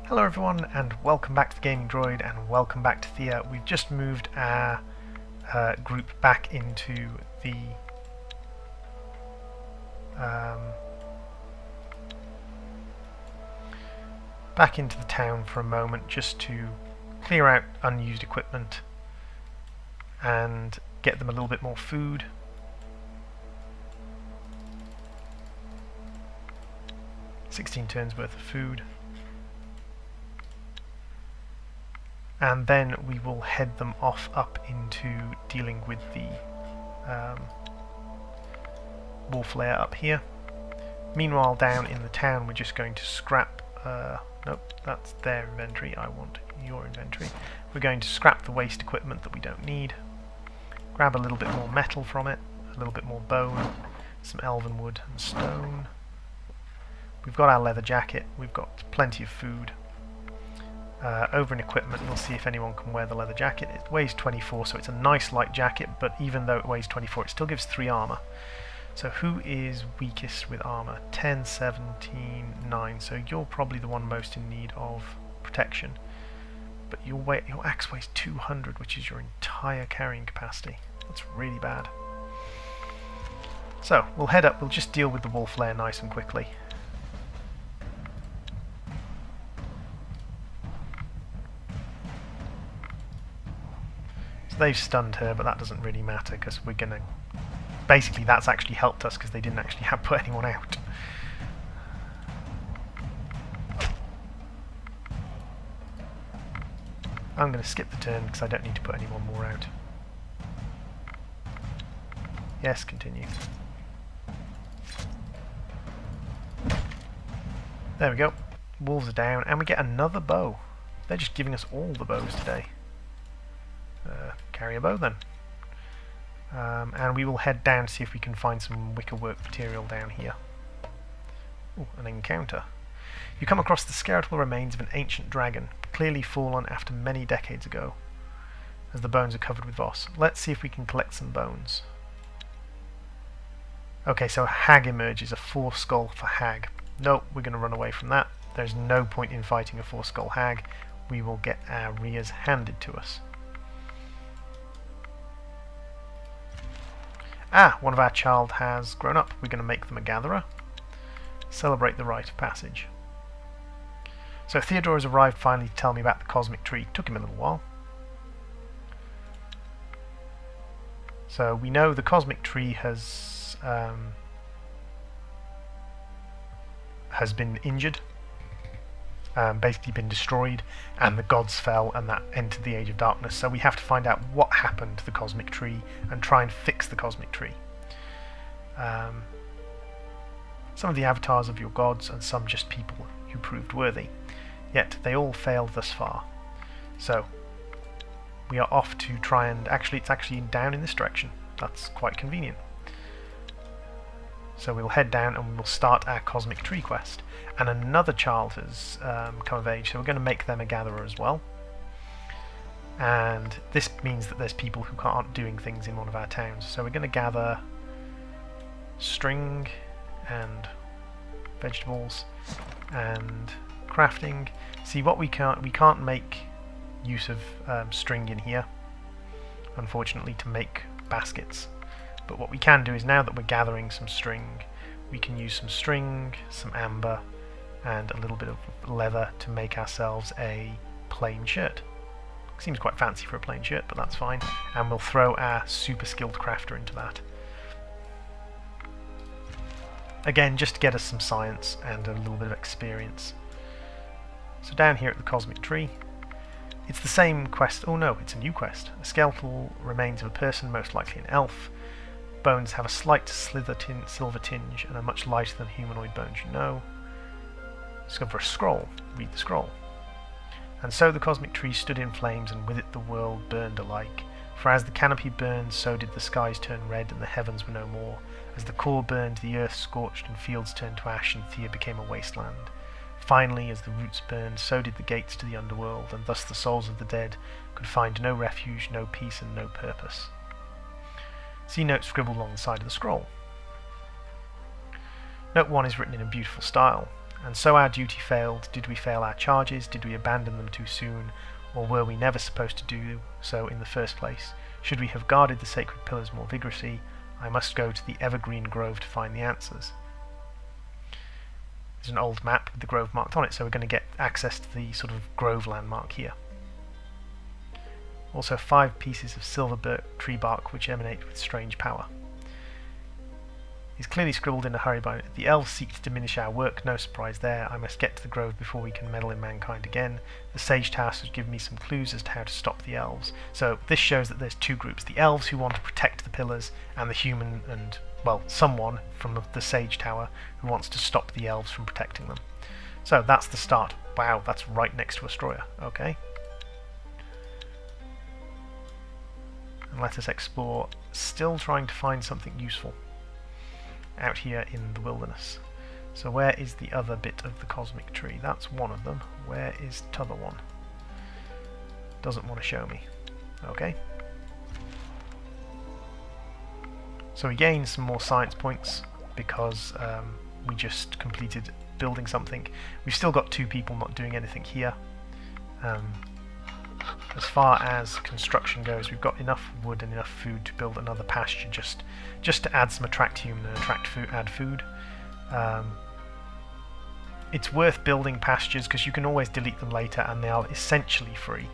Hello everyone and welcome back to the Gaming Droid and welcome back to Thea. We've just moved our group back into the town for a moment just to clear out unused equipment and get them a little bit more food. $16 turns worth of food. And then we will head them off up into dealing with the wolf lair up here. Meanwhile, down in the town, we're just going to scrap. Nope, that's their inventory. I want your inventory. We're going to scrap the waste equipment that we don't need. Grab a little bit more metal from it, a little bit more bone, some elven wood and stone. We've got our leather jacket. We've got plenty of food. Over in equipment, we'll see if anyone can wear the leather jacket. It weighs 24, so it's a nice light jacket, but even though it weighs 24, it still gives 3 armor. So who is weakest with armor? 10, 17, 9. So you're probably the one most in need of protection. But your axe weighs 200, which is your entire carrying capacity. That's really bad. So we'll head up. We'll just deal with the wolf lair nice and quickly. They've stunned her, but that doesn't really matter because we're gonna... Basically, that's actually helped us because they didn't actually have put anyone out. I'm gonna skip the turn because I don't need to put anyone more out. Yes, continue. There we go. Wolves are down, and we get another bow. They're just giving us all the bows today. Carry a bow then. And we will head down to see if we can find some wickerwork material down here. Ooh, an encounter. You come across the skeletal remains of an ancient dragon, clearly fallen after many decades ago, as the bones are covered with moss. Let's see if we can collect some bones. Okay, so a hag emerges, a 4-skull for hag. Nope, we're going to run away from that. There's no point in fighting a 4-skull hag. We will get our rears handed to us. Ah, one of our child has grown up. We're going to make them a gatherer. Celebrate the rite of passage. So Theodore has arrived finally to tell me about the cosmic tree. Took him a little while. So we know the cosmic tree has been injured. Basically been destroyed, and the gods fell and that entered the Age of Darkness, so we have to find out what happened to the cosmic tree and try and fix the cosmic tree. Some of the avatars of your gods and some just people who proved worthy, yet they all failed thus far. So we are off to try and it's actually down in this direction. That's quite convenient. So we'll head down and we'll start our cosmic tree quest. And another child has come of age, so we're going to make them a gatherer as well. And this means that there's people who aren't doing things in one of our towns. So we're going to gather string and vegetables and crafting. See, what we can't make use of string in here, unfortunately, to make baskets. But what we can do is, now that we're gathering some string, we can use some string, some amber, and a little bit of leather to make ourselves a plain shirt. Seems quite fancy for a plain shirt, but that's fine. And we'll throw our super skilled crafter into that. Again, just to get us some science and a little bit of experience. So down here at the cosmic tree, it's the same quest. Oh no, it's a new quest. A skeletal remains of a person, most likely an elf. Bones have a slight silver tinge and are much lighter than humanoid bones you know. Discover a scroll. Read the scroll. And so the cosmic tree stood in flames, and with it the world burned alike. For as the canopy burned, so did the skies turn red, and the heavens were no more. As the core burned, the earth scorched, and fields turned to ash, and Thea became a wasteland. Finally, as the roots burned, so did the gates to the underworld, and thus the souls of the dead could find no refuge, no peace, and no purpose. See notes scribbled along the side of the scroll. Note 1 is written in a beautiful style. And so our duty failed. Did we fail our charges? Did we abandon them too soon? Or were we never supposed to do so in the first place? Should we have guarded the sacred pillars more vigorously? I must go to the evergreen grove to find the answers. There's an old map with the grove marked on it, so we're going to get access to the sort of grove landmark here. Also 5 pieces of silver tree bark which emanate with strange power. He's clearly scribbled in a hurry by the elves seek to diminish our work, no surprise there. I must get to the grove before we can meddle in mankind again. The sage task has given me some clues as to how to stop the elves. So this shows that there's 2 groups, the elves who want to protect the pillars, and the human and, well, someone from the sage tower who wants to stop the elves from protecting them. So that's the start. Wow, that's right next to Astroya. Okay. And let us explore, still trying to find something useful out here in the wilderness. So where is the other bit of the cosmic tree? That's one of them. Where is the other one? Doesn't want to show me. Okay. So we gain some more science points because we just completed building something. We've still got 2 people not doing anything here. As far as construction goes, we've got enough wood and enough food to build another pasture just to add some attract human and add food. It's worth building pastures because you can always delete them later and they are essentially free,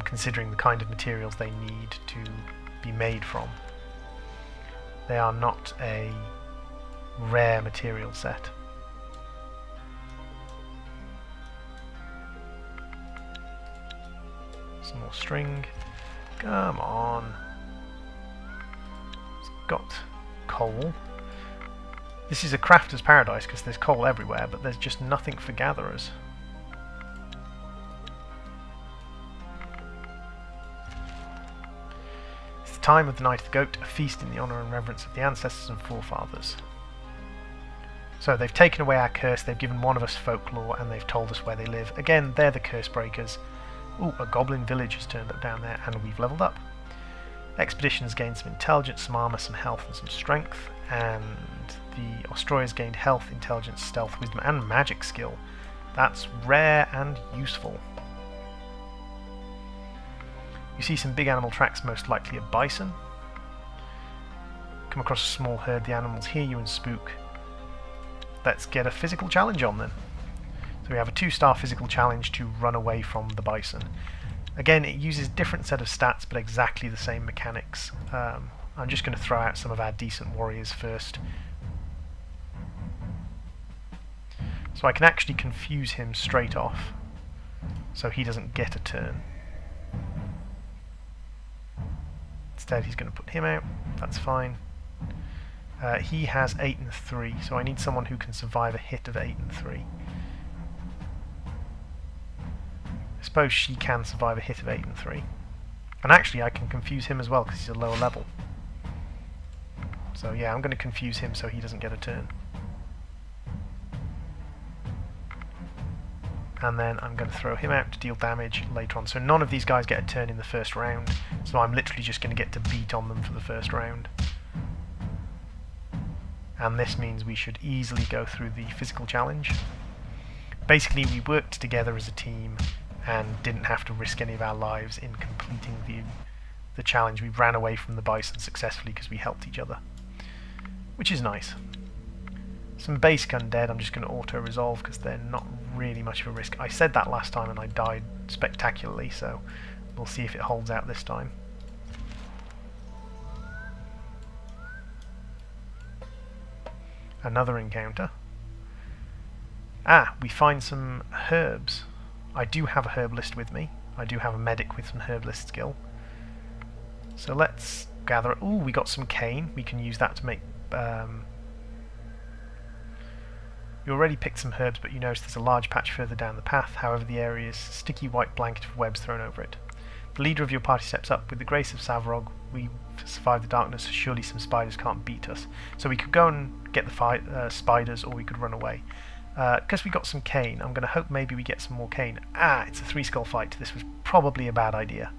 considering the kind of materials they need to be made from. They are not a rare material set. Some more string. Come on. It's got coal. This is a crafter's paradise because there's coal everywhere, but there's just nothing for gatherers. It's the time of the Night of the Goat, a feast in the honour and reverence of the ancestors and forefathers. So they've taken away our curse, they've given one of us folklore, and they've told us where they live. Again, they're the curse breakers. Ooh, a goblin village has turned up down there, and we've leveled up. Expedition has gained some intelligence, some armour, some health, and some strength. And the Astroya's gained health, intelligence, stealth, wisdom, and magic skill. That's rare and useful. You see some big animal tracks, most likely a bison. Come across a small herd, the animals hear you and spook. Let's get a physical challenge on then. So we have a 2-star physical challenge to run away from the bison. Again, it uses a different set of stats, but exactly the same mechanics. I'm just going to throw out some of our decent warriors first. So I can actually confuse him straight off, so he doesn't get a turn. Instead, he's going to put him out. That's fine. He has 8 and 3, so I need someone who can survive a hit of 8 and 3. I suppose she can survive a hit of 8 and 3. And actually I can confuse him as well because he's a lower level. So yeah, I'm going to confuse him so he doesn't get a turn. And then I'm going to throw him out to deal damage later on. So none of these guys get a turn in the first round, so I'm literally just going to get to beat on them for the first round. And this means we should easily go through the physical challenge. Basically, we worked together as a team and didn't have to risk any of our lives in completing the challenge. We ran away from the bison successfully because we helped each other, which is nice. Some basic undead I'm just going to auto-resolve because they're not really much of a risk. I said that last time and I died spectacularly, so we'll see if it holds out this time. Another encounter. We find some herbs. I do have a herbalist with me. I do have a medic with some herbalist skill. So let's gather. Ooh, we got some cane. We can use that to make... You already picked some herbs, but you notice there's a large patch further down the path. However, the area is a sticky white blanket of webs thrown over it. The leader of your party steps up. With the grace of Savarog, we survive the darkness. Surely some spiders can't beat us. So we could go and get the spiders, or we could run away. Because we got some cane, I'm going to hope maybe we get some more cane. It's a 3-skull fight. This was probably a bad idea.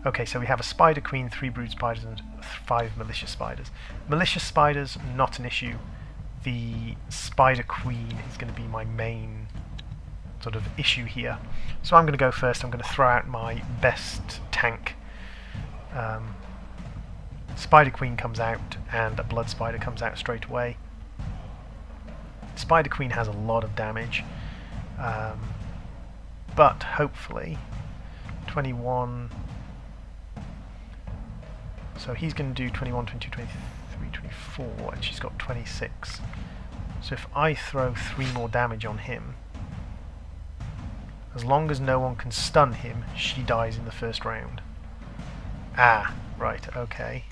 Okay, so we have a spider queen, 3 brood spiders, and 5 malicious spiders. Malicious spiders, not an issue. the Spider Queen is going to be my main sort of issue here. So I'm going to go first. I'm going to throw out my best tank. Spider Queen comes out and a Blood Spider comes out straight away. Spider Queen has a lot of damage, but hopefully 21, so he's going to do 21, 22, 23, 24, and she's got 26. So if I throw 3 more damage on him, as long as no one can stun him, she dies in the first round. Ah, right, okay.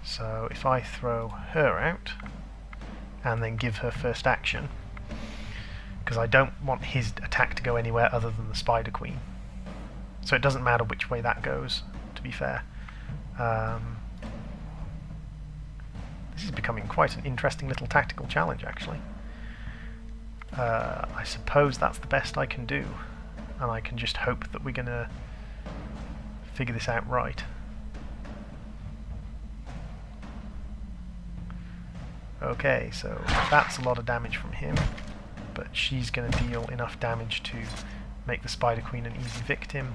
So if I throw her out and then give her first action, because I don't want his attack to go anywhere other than the Spider Queen. So it doesn't matter which way that goes, to be fair. This is becoming quite an interesting little tactical challenge, actually. I suppose that's the best I can do, and I can just hope that we're going to figure this out right. Okay, so that's a lot of damage from him, but she's going to deal enough damage to make the Spider Queen an easy victim.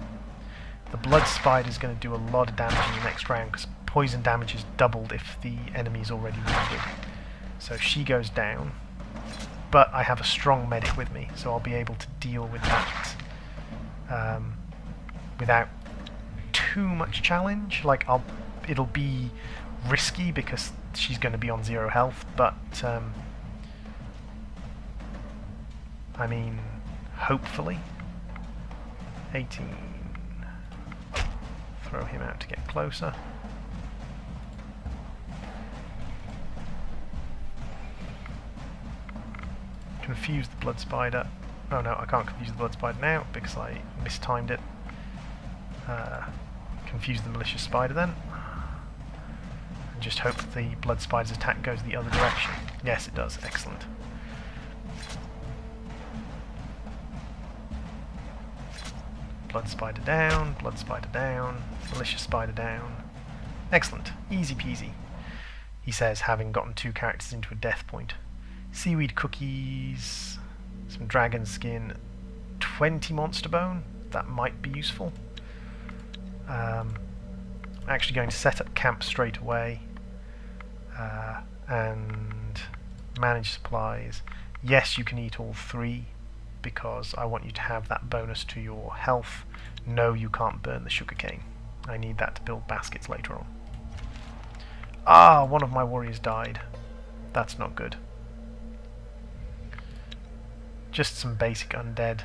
The Blood Spider is going to do a lot of damage in the next round, because poison damage is doubled if the enemy is already wounded. So she goes down, but I have a strong medic with me, so I'll be able to deal with that without too much challenge. Like, it'll be risky because she's going to be on 0 health, but I mean, hopefully. 18. Throw him out to get closer. Confuse the Blood Spider. Oh no, I can't confuse the Blood Spider now because I mistimed it. Confuse the Malicious Spider then. And just hope that the Blood Spider's attack goes the other direction. Yes, it does. Excellent. Blood Spider down, Malicious Spider down. Excellent. Easy peasy, he says, having gotten 2 characters into a death point. Seaweed cookies, some dragon skin, 20 monster bone. That might be useful. I'm actually going to set up camp straight away and manage supplies. Yes, you can eat all 3 because I want you to have that bonus to your health. No, you can't burn the sugarcane. I need that to build baskets later on. Ah, one of my warriors died. That's not good. Just some basic undead.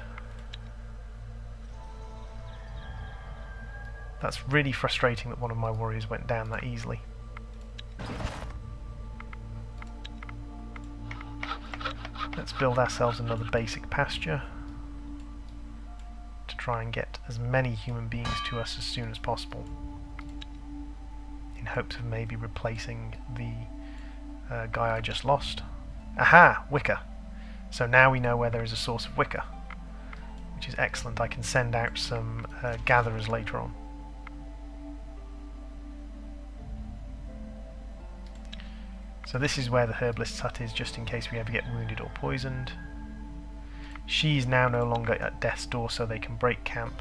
That's really frustrating that one of my warriors went down that easily. Let's build ourselves another basic pasture to try and get as many human beings to us as soon as possible, in hopes of maybe replacing the guy I just lost. Aha! Wicker! So now we know where there is a source of wicker, which is excellent. I can send out some gatherers later on. So this is where the herbalist's hut is, just in case we ever get wounded or poisoned. She's now no longer at death's door, so they can break camp.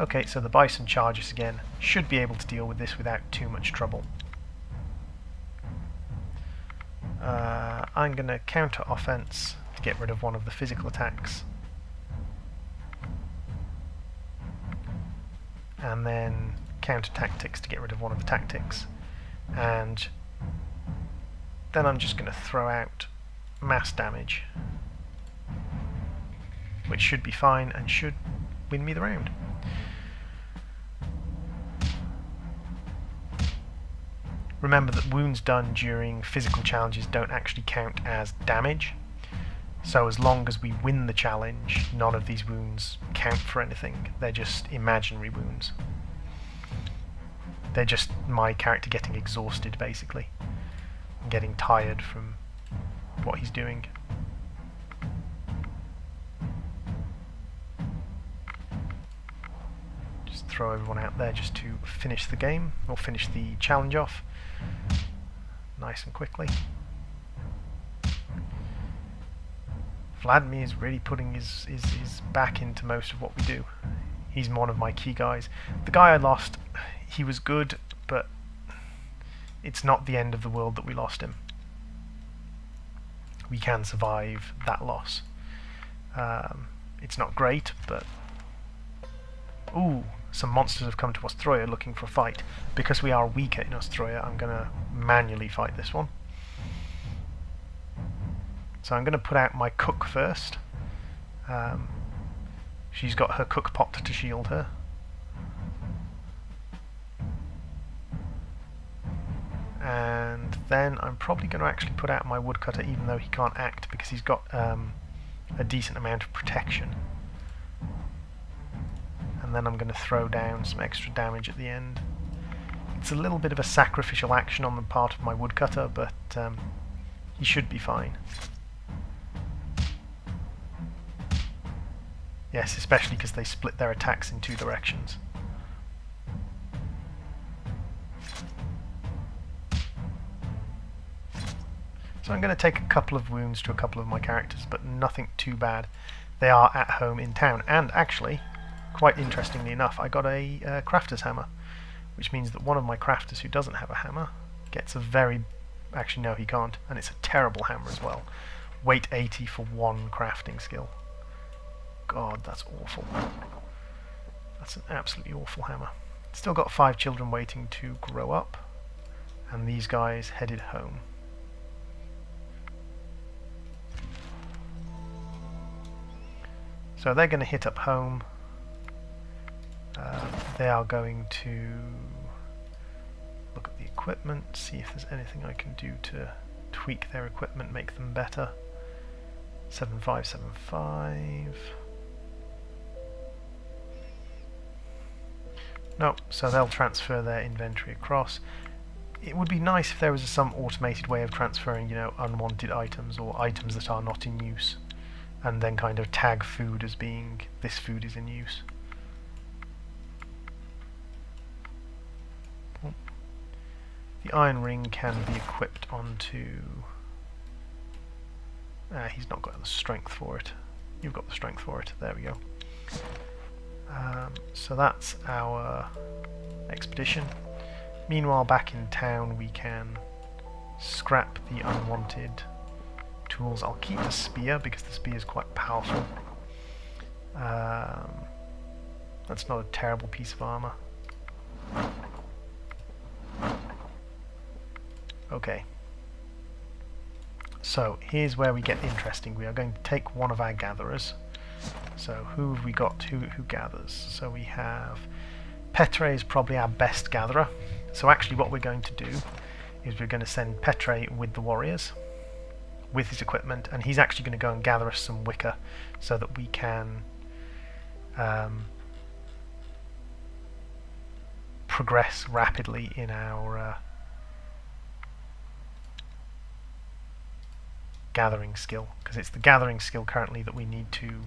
Okay, so the bison charges again. Should be able to deal with this without too much trouble. I'm going to counter offense to get rid of one of the physical attacks. And then counter tactics to get rid of one of the tactics. And then I'm just going to throw out mass damage, which should be fine and should win me the round. Remember that wounds done during physical challenges don't actually count as damage, so as long as we win the challenge, none of these wounds count for anything. They're just imaginary wounds. They're just my character getting exhausted, basically, and getting tired from what he's doing. Just throw everyone out there just to finish the game, or finish the challenge off nice and quickly. Vladimir is really putting his back into most of what we do. He's one of my key guys. The guy I lost, he was good, but it's not the end of the world that we lost him. We can survive that loss. It's not great, but... Ooh, some monsters have come to Ostroya looking for a fight. Because we are weaker in Ostroya, I'm going to manually fight this one. So I'm going to put out my cook first. She's got her cook pot to shield her. And then I'm probably going to actually put out my woodcutter, even though he can't act, because he's got a decent amount of protection. And then I'm going to throw down some extra damage at the end. It's a little bit of a sacrificial action on the part of my woodcutter, but he should be fine. Yes, especially because they split their attacks in 2 directions. So I'm going to take a couple of wounds to a couple of my characters, but nothing too bad. They are at home in town, and actually, quite interestingly enough, I got a crafter's hammer, which means that one of my crafters who doesn't have a hammer gets a very... Actually, no, he can't, and it's a terrible hammer as well. Weight 80 for 1 crafting skill. God, that's awful. That's an absolutely awful hammer. Still got 5 children waiting to grow up, and these guys headed home. So they're going to hit up home. They are going to look at the equipment, see if there's anything I can do to tweak their equipment, make them better. 7575. No, so they'll transfer their inventory across. It would be nice if there was some automated way of transferring, you know, unwanted items or items that are not in use, and then kind of tag food as being this food is in use. The iron ring can be equipped onto... he's not got the strength for it. You've got the strength for it. There we go. So that's our expedition. Meanwhile, back in town we can scrap the unwanted tools. I'll keep the spear because the spear is quite powerful. That's not a terrible piece of armor. Okay. So here's where we get interesting. We are going to take one of our gatherers. So who have we got? Who gathers? So we have... Petre is probably our best gatherer. So actually what we're going to do is we're going to send Petre with the warriors, with his equipment, and he's actually going to go and gather us some wicker so that we can progress rapidly in our gathering skill, because it's the gathering skill currently that we need to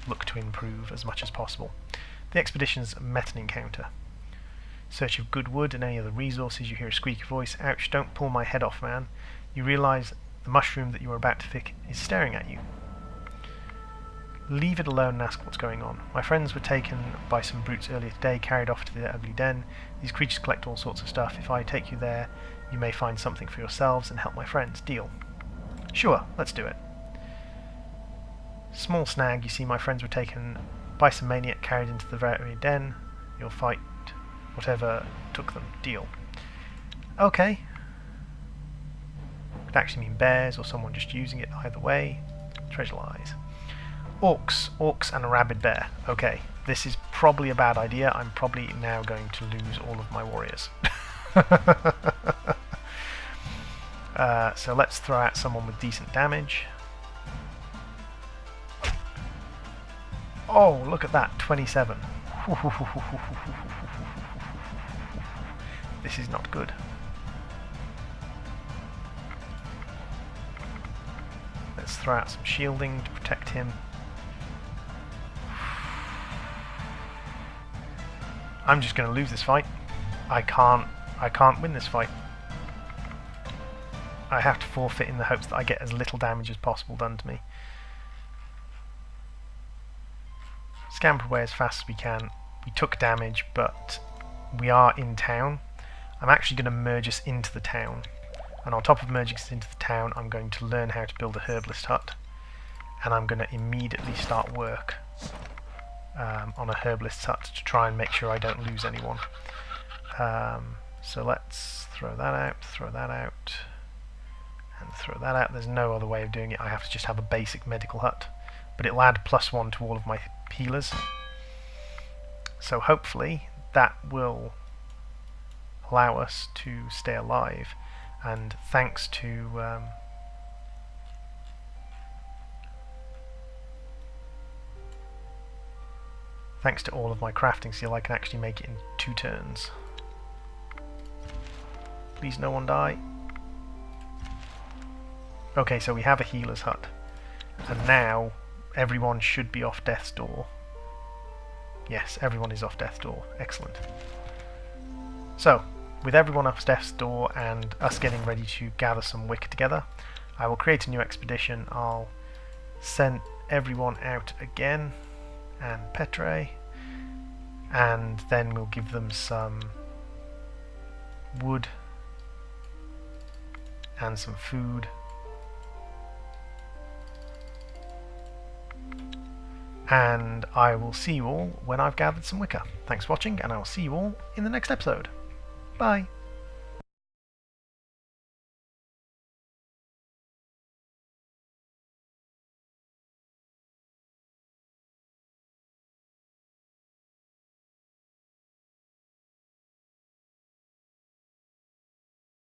look to improve as much as possible. The expedition's met an encounter. Search of good wood and any other resources. You hear a squeaky voice. Ouch, don't pull my head off, man. You realise the mushroom that you are about to pick is staring at you. Leave it alone and ask what's going on. My friends were taken by some brutes earlier today, carried off to their ugly den. These creatures collect all sorts of stuff. If I take you there, you may find something for yourselves and help my friends. Deal? Sure, let's do it. Small snag, you see my friends were taken by some maniac, carried into the very den. You'll fight whatever took them. Deal. Okay. Could actually mean bears or someone just using it. Either way. Treasure lies. Orcs and a rabid bear. Okay, this is probably a bad idea. I'm probably now going to lose all of my warriors. So let's throw out someone with decent damage. Oh, look at that, 27. This is not good. Let's throw out some shielding to protect him. I'm just going to lose this fight. I can't win this fight. I have to forfeit in the hopes that I get as little damage as possible done to me. Scamper away as fast as we can. We took damage, but we are in town. I'm actually going to merge us into the town. And on top of merging us into the town, I'm going to learn how to build a herbalist hut. And I'm going to immediately start work on a herbalist hut to try and make sure I don't lose anyone. So let's throw that out, and throw that out. There's no other way of doing it. I have to just have a basic medical hut. But it'll add +1 to all of my healers. So hopefully that will allow us to stay alive. And thanks to all of my crafting skill, I can actually make it in 2 turns. Please no one die. Okay, so we have a healer's hut. And now everyone should be off death's door. Yes, everyone is off death's door. Excellent. So, with everyone off death's door and us getting ready to gather some wick together, I will create a new expedition. I'll send everyone out again, and Petre, and then we'll give them some wood and some food. And I will see you all when I've gathered some wicker. Thanks for watching, and I will see you all in the next episode. Bye!